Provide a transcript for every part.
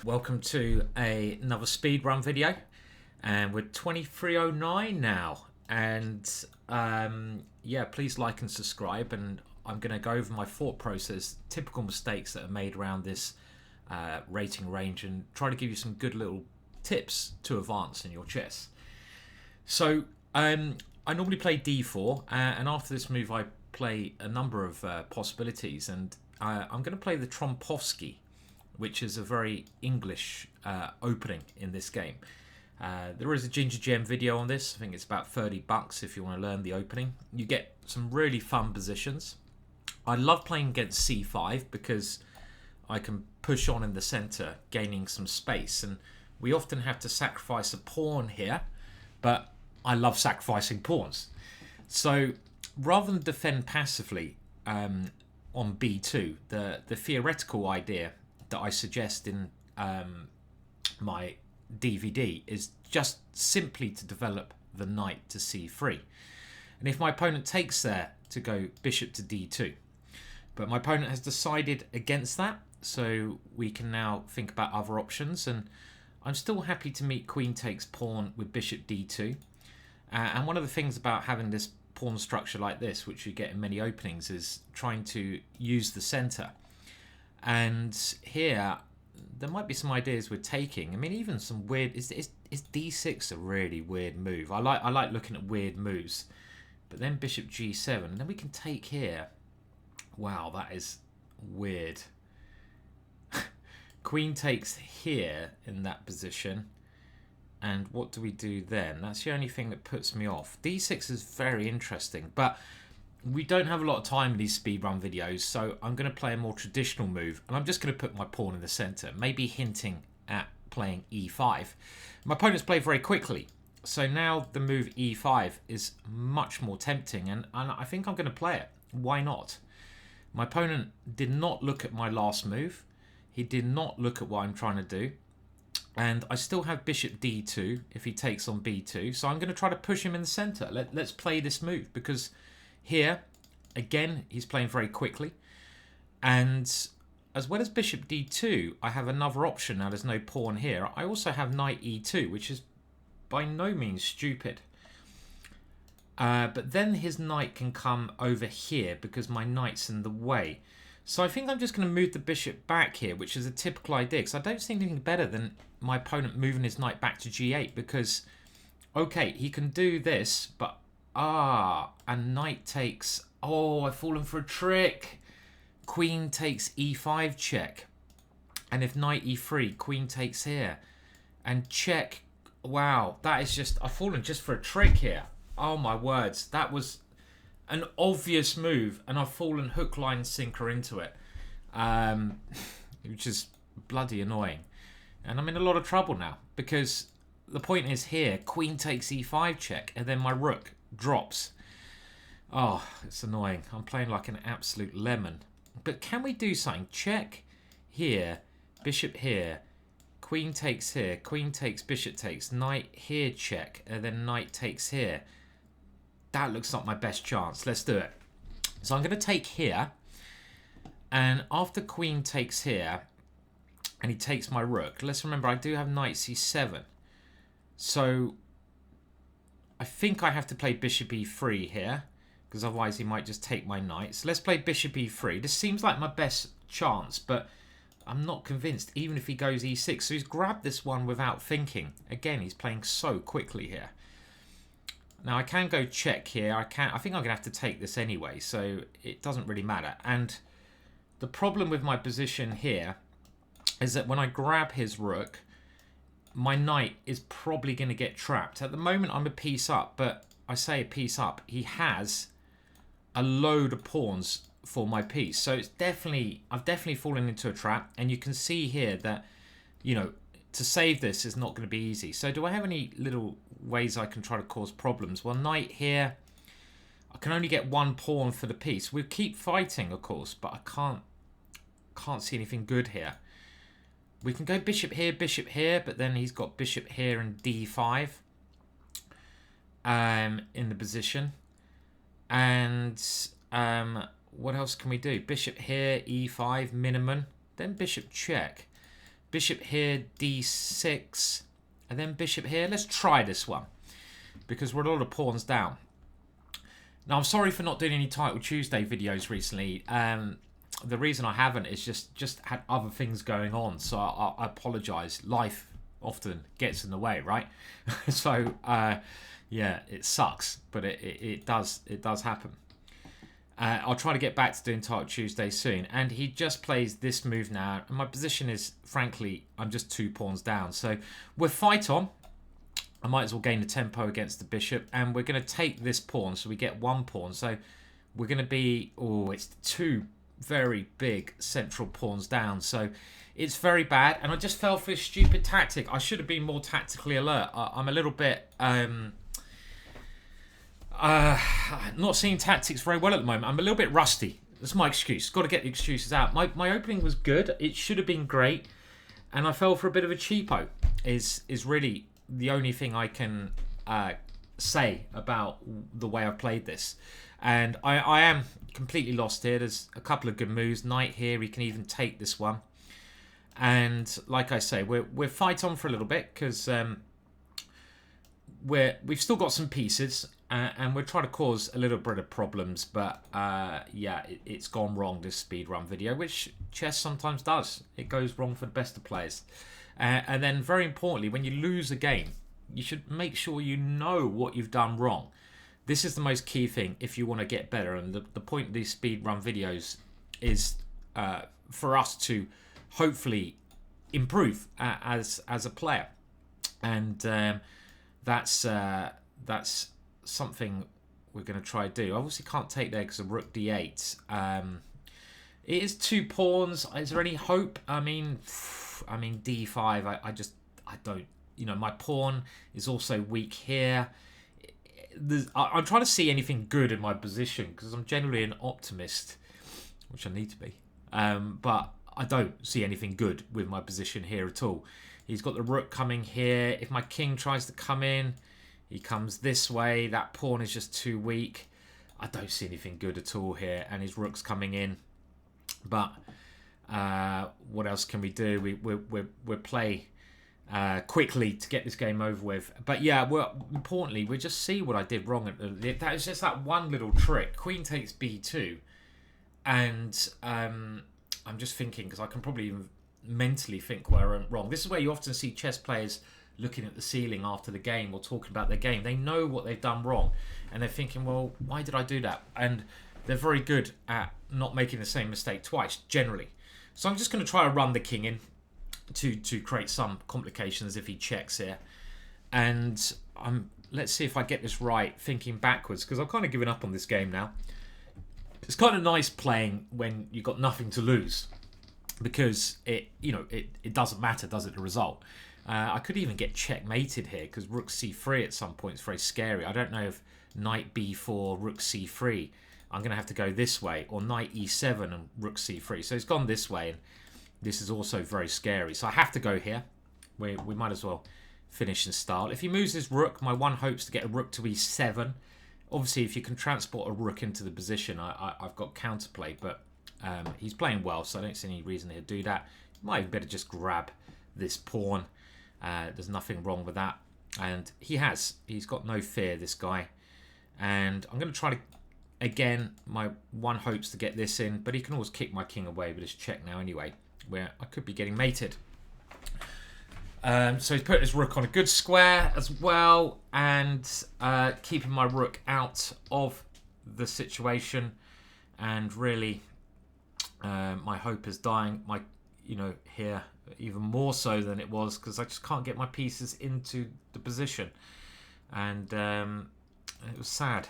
Welcome to another speedrun video, and we're 2309 now. And yeah, please like and subscribe. And I'm going to go over my thought process, typical mistakes that are made around this rating range, and try to give you some good little tips to advance in your chess. So I normally play d4, and after this move, I play a number of possibilities, and I'm going to play the Trompovsky, which is a very English opening in this game. There is a GingerGM video on this. I think it's about $30 if you want to learn the opening. You get some really fun positions. I love playing against c5 because I can push on in the center, gaining some space. And we often have to sacrifice a pawn here, but I love sacrificing pawns. So rather than defend passively on b2, the theoretical idea that I suggest in my DVD is just simply to develop the knight to c3. And if my opponent takes there, to go bishop to d2. But my opponent has decided against that, so we can now think about other options. And I'm still happy to meet queen takes pawn with bishop d2. And one of the things about having this pawn structure like this, which you get in many openings, is trying to use the center. And here, there might be some ideas we're taking. I mean, even some weird... Is d6 a really weird move? I like looking at weird moves. But then bishop g7, and then we can take here. Wow, that is weird. Queen takes here in that position. And what do we do then? That's the only thing that puts me off. d6 is very interesting, but we don't have a lot of time in these speedrun videos, so I'm going to play a more traditional move, and I'm just going to put my pawn in the center, maybe hinting at playing e5. My opponent's played very quickly, so now the move e5 is much more tempting, and I think I'm going to play it. Why not? My opponent did not look at my last move. He did not look at what I'm trying to do. And I still have bishop d2 if he takes on b2, so I'm going to try to push him in the center. Let's play this move, because here, again, he's playing very quickly. And as well as bishop d2, I have another option. Now, there's no pawn here. I also have knight e2, which is by no means stupid. But then his knight can come over here because my knight's in the way. So I think I'm just going to move the bishop back here, which is a typical idea, because I don't see anything better than my opponent moving his knight back to g8, because, okay, he can do this, but and knight takes... Oh, I've fallen for a trick. Queen takes e5 check. And if knight e3, queen takes here. And check. Wow, that is just... I've fallen just for a trick here. Oh, my words. That was an obvious move, and I've fallen hook, line, sinker into it. Which is bloody annoying. And I'm in a lot of trouble now, because the point is here, queen takes e5 check, and then my rook drops. Oh, it's annoying. I'm playing like an absolute lemon. But can we do something? Check here, bishop here, queen takes here, queen takes, bishop takes, knight here check, and then knight takes here. That looks like my best chance. Let's do it. So I'm going to take here, and after queen takes here, and he takes my rook, let's remember I do have knight c7. So I think I have to play bishop e3 here, because otherwise he might just take my knight. So let's play bishop e3. This seems like my best chance, but I'm not convinced, even if he goes e6. So he's grabbed this one without thinking. Again, he's playing so quickly here. Now I can go check here. I think I'm going to have to take this anyway, so it doesn't really matter. And the problem with my position here is that when I grab his rook, my knight is probably going to get trapped. At the moment, I'm a piece up, but I say a piece up. He has a load of pawns for my piece. So it's I've definitely fallen into a trap. And you can see here that, you know, to save this is not going to be easy. So do I have any little ways I can try to cause problems? Well, knight here, I can only get one pawn for the piece. We'll keep fighting, of course, but I can't see anything good here. We can go bishop here, but then he's got bishop here and d5 in the position. And what else can we do? Bishop here, e5 minimum, then bishop check. bishop here, d6, and then bishop here. Let's try this one because we're a lot of pawns down. Now, I'm sorry for not doing any Title Tuesday videos recently. The reason I haven't is just had other things going on, so I apologise. Life often gets in the way, right? So yeah, it sucks, but it does happen. I'll try to get back to doing Title Tuesday soon. And he just plays this move now, and my position is, frankly, I'm just 2 pawns down. So we'll fight on. I might as well gain the tempo against the bishop, and we're going to take this pawn, so we get 1 pawn. So we're going to be, oh, it's 2 very big central pawns down, so it's very bad. And I just fell for a stupid tactic. I should have been more tactically alert. I'm a little bit not seeing tactics very well at the moment. I'm a little bit rusty. That's my excuse. Got to get the excuses out. My opening was good. It should have been great, and I fell for a bit of a cheapo. Is really the only thing I can say about the way I've played this. And I am completely lost here. There's a couple of good moves. Knight here. He can even take this one. And like I say, we'll fight on for a little bit because we've still got some pieces, and we're trying to cause a little bit of problems. But yeah, it's gone wrong, this speedrun video, which chess sometimes does. It goes wrong for the best of players. And then very importantly, when you lose a game, you should make sure you know what you've done wrong. This is the most key thing if you want to get better. And the point of these speedrun videos is for us to hopefully improve as a player. And that's something we're going to try to do. I obviously can't take there because of rook d8. It is 2 pawns. Is there any hope? I mean d5. I don't. You know, my pawn is also weak here. I'm trying to see anything good in my position because I'm generally an optimist, which I need to be. But I don't see anything good with my position here at all. He's got the rook coming here. If my king tries to come in, he comes this way. That pawn is just too weak. I don't see anything good at all here. And his rook's coming in. But what else can we do? We'll play quickly to get this game over with. But yeah, well, importantly, we'll just see what I did wrong. That was just that one little trick. Queen takes b2. And I'm just thinking, because I can probably even mentally think where I went wrong. This is where you often see chess players looking at the ceiling after the game or talking about their game. They know what they've done wrong. And they're thinking, well, why did I do that? And they're very good at not making the same mistake twice, generally. So I'm just going to try to run the king in to create some complications if he checks here. And let's see if I get this right, thinking backwards, because I've kind of given up on this game now. It's kind of nice playing when you've got nothing to lose, because it doesn't matter, does it, the result? I could even get checkmated here because rook c3 at some point is very scary. I don't know if knight b4, rook c3. I'm going to have to go this way, or knight e7 and rook c3. So it's gone this way, and this is also very scary. So I have to go here. We might as well finish in style. If he moves his rook, my one hope's to get a rook to e7. Obviously, if you can transport a rook into the position, I've got counterplay, but he's playing well, so I don't see any reason he'll do that. You might even better just grab this pawn. There's nothing wrong with that. And he's got no fear, this guy. And I'm going to try to, again, my one hope's to get this in, but he can always kick my king away with his check now anyway, where I could be getting mated. So he's put his rook on a good square as well, and keeping my rook out of the situation. And really, my hope is dying. Here even more so than it was, because I just can't get my pieces into the position. And it was sad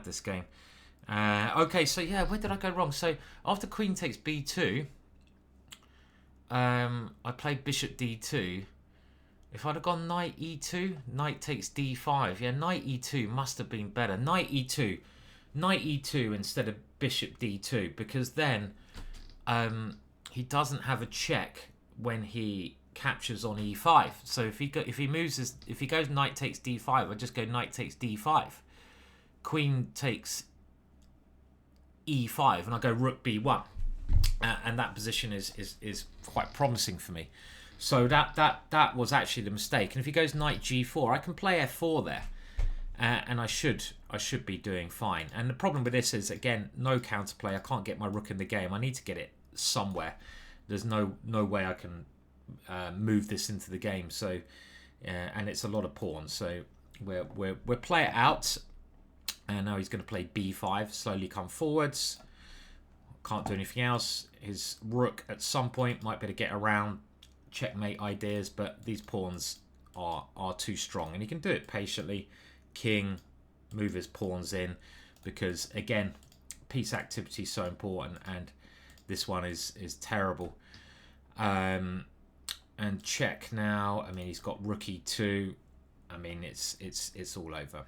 this game. Okay, so yeah, where did I go wrong? So after queen takes b2, I played bishop d2. If I'd have gone knight e2, knight takes d5. Yeah, knight e2 must have been better. Knight e2 instead of bishop d2, because then he doesn't have a check when he captures on e5. So if he goes knight takes d5, I just go knight takes d5. Queen takes e5, and I go rook b1, and that position is quite promising for me. So that was actually the mistake. And if he goes knight g4, I can play f4 there, and I should be doing fine. And the problem with this is, again, no counterplay. I can't get my rook in the game. I need to get it somewhere. There's no way I can move this into the game. So and it's a lot of pawns. So we'll play it out. And now he's going to play b5, slowly come forwards. Can't do anything else. His rook at some point might be able to get around checkmate ideas, but these pawns are too strong. And he can do it patiently. King, move his pawns in, because, again, piece activity is so important, and this one is terrible. And check now. I mean, he's got rook e2. I mean, it's all over.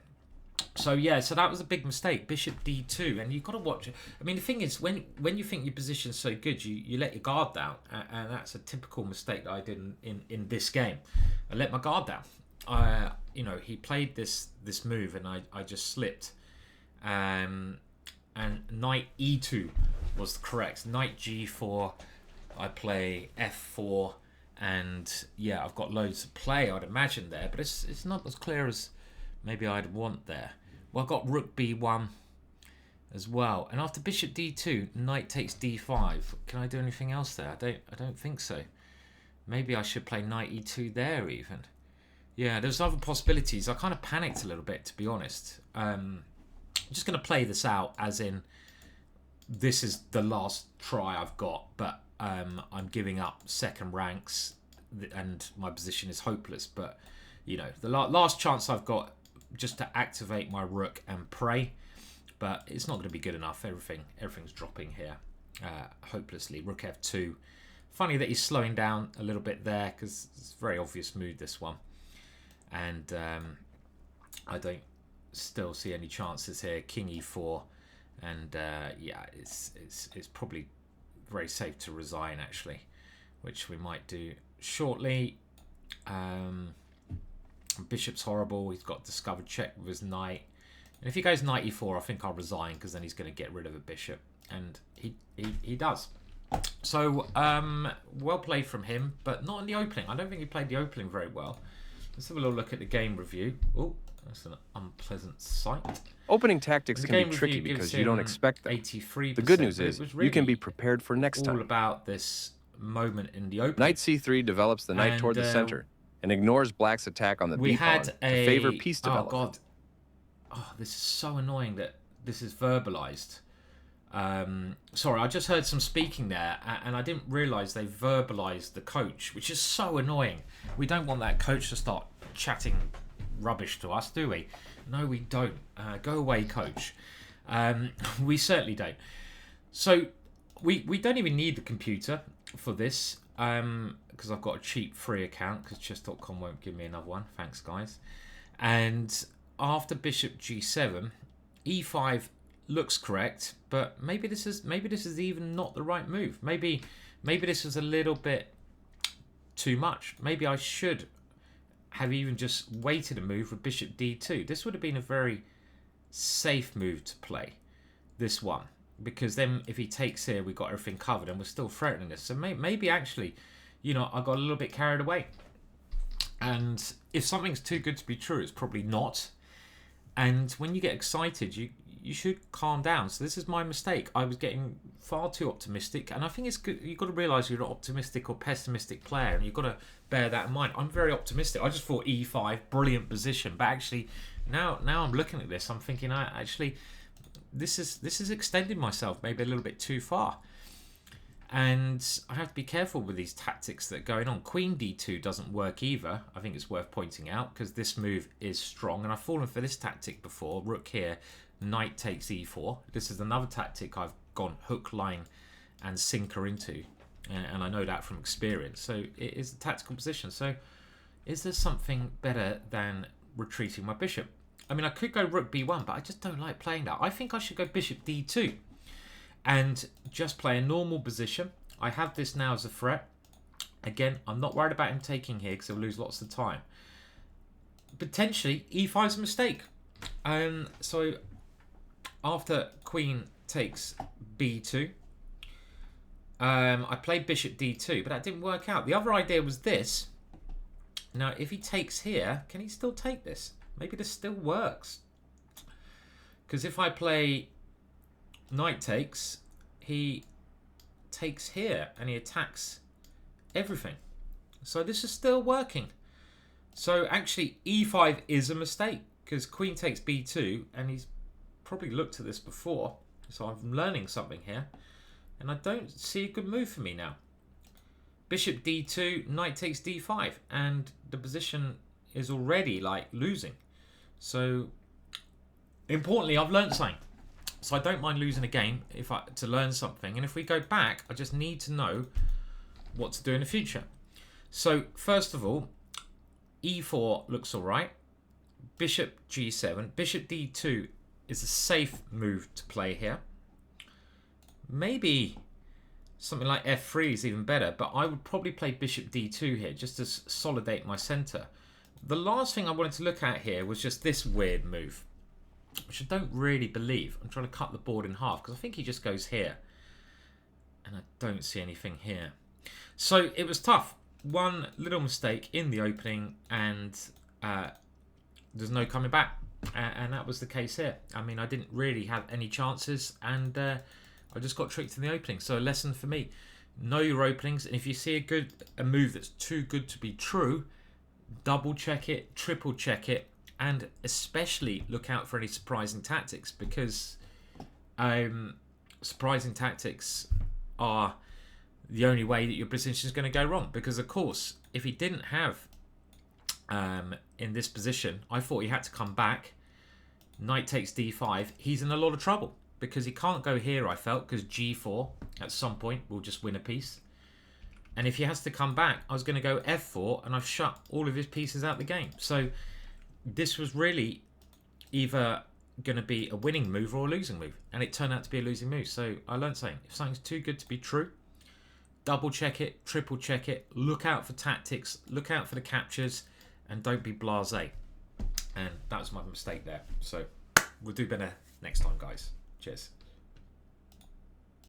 So yeah, so that was a big mistake. Bishop d2, and you've got to watch it. I mean, the thing is, when you think your position's so good, you let your guard down, and that's a typical mistake that I did in this game. I let my guard down. You know, he played this move, and I just slipped. And knight e2 was correct. Knight g4, I play f4, and yeah, I've got loads to play, I'd imagine there, but it's not as clear as maybe I'd want there. Well, I've got rook b1 as well. And after bishop d2, knight takes d5. Can I do anything else there? I don't think so. Maybe I should play knight e2 there even. Yeah, there's other possibilities. I kind of panicked a little bit, to be honest. I'm just going to play this out as in this is the last try I've got, but I'm giving up second ranks and my position is hopeless. But, you know, the last chance I've got just to activate my rook and pray, but it's not going to be good enough. Everything's dropping here hopelessly. Rook f2. Funny that he's slowing down a little bit there, because it's a very obvious move, this one. And I don't still see any chances here. King e4, and yeah, it's probably very safe to resign, actually, which we might do shortly. Bishop's horrible. He's got discovered check with his knight. And if he goes knight e4, I think I'll resign, because then he's going to get rid of a bishop. And he does. So, well played from him, but not in the opening. I don't think he played the opening very well. Let's have a little look at the game review. Oh, that's an unpleasant sight. Opening tactics can be tricky because you don't expect them. 83%. The good news is really you can be prepared for next time. All about this moment in the opening. Knight c3 develops the knight toward the center and ignores black's attack on the b pawn to favor piece development. Oh, God. Oh, this is so annoying that this is verbalized. Sorry, I just heard some speaking there, and I didn't realise they verbalised the coach, which is so annoying. We don't want that coach to start chatting rubbish to us, do we? No, we don't. Go away, coach. We certainly don't. So we don't even need the computer for this, because I've got a cheap free account, because chess.com won't give me another one. Thanks, guys. And after bishop g7, e5 looks correct, but maybe this is even not the right move. Maybe this is a little bit too much. Maybe I should have even just waited a move with bishop d2. This would have been a very safe move to play, this one, because then if he takes here, we've got everything covered and we're still threatening this. So maybe actually, you know, I got a little bit carried away. And if something's too good to be true, it's probably not. And when you get excited, you should calm down. So this is my mistake. I was getting far too optimistic, and I think it's good. You've got to realise you're an optimistic or pessimistic player, and you've got to bear that in mind. I'm very optimistic. I just thought e5, brilliant position, but actually now I'm looking at this, I'm thinking, actually this is extending myself maybe a little bit too far, and I have to be careful with these tactics that are going on. Queen d2 doesn't work either. I think it's worth pointing out, because this move is strong, and I've fallen for this tactic before. Rook here, knight takes e4. This is another tactic I've gone hook, line and sinker into, and I know that from experience. So it is a tactical position. So is there something better than retreating my bishop? I mean, I could go rook b1, but I just don't like playing that. I think I should go bishop d2 and just play a normal position. I have this now as a threat. Again, I'm not worried about him taking here, because he'll lose lots of time. Potentially e5 is a mistake. So after queen takes b2, I played bishop d2, but that didn't work out. The other idea was this. Now, if he takes here, can he still take this? Maybe this still works. Because if I play knight takes, he takes here and he attacks everything. So this is still working. So actually e5 is a mistake because queen takes b2, and he's probably looked at this before. So I'm learning something here, and I don't see a good move for me now. Bishop d2, knight takes d5, and the position is already like losing. So importantly, I've learned something. So I don't mind losing a game to learn something. And if we go back, I just need to know what to do in the future. So first of all, e4 looks all right. Bishop g7. Bishop d2 is a safe move to play here. Maybe something like f3 is even better, but I would probably play bishop d2 here just to consolidate my center. The last thing I wanted to look at here was just this weird move, which I don't really believe. I'm trying to cut the board in half because I think he just goes here, and I don't see anything here. So it was tough. One little mistake in the opening, and there's no coming back. And that was the case here. I mean, I didn't really have any chances, and I just got tricked in the opening. So a lesson for me: know your openings, and if you see a move that's too good to be true, double check it, triple check it, and especially look out for any surprising tactics, because surprising tactics are the only way that your position is going to go wrong. Because of course, if he didn't have in this position, I thought he had to come back, knight takes d5, he's in a lot of trouble because he can't go here, I felt, because g4 at some point will just win a piece. And if he has to come back, I was going to go f4, and I've shut all of his pieces out the game. So this was really either going to be a winning move or a losing move, and it turned out to be a losing move. So I learned something: if something's too good to be true, double check it, triple check it, look out for tactics, look out for the captures, and don't be blasé. And that was my mistake there. So we'll do better next time, guys. Cheers.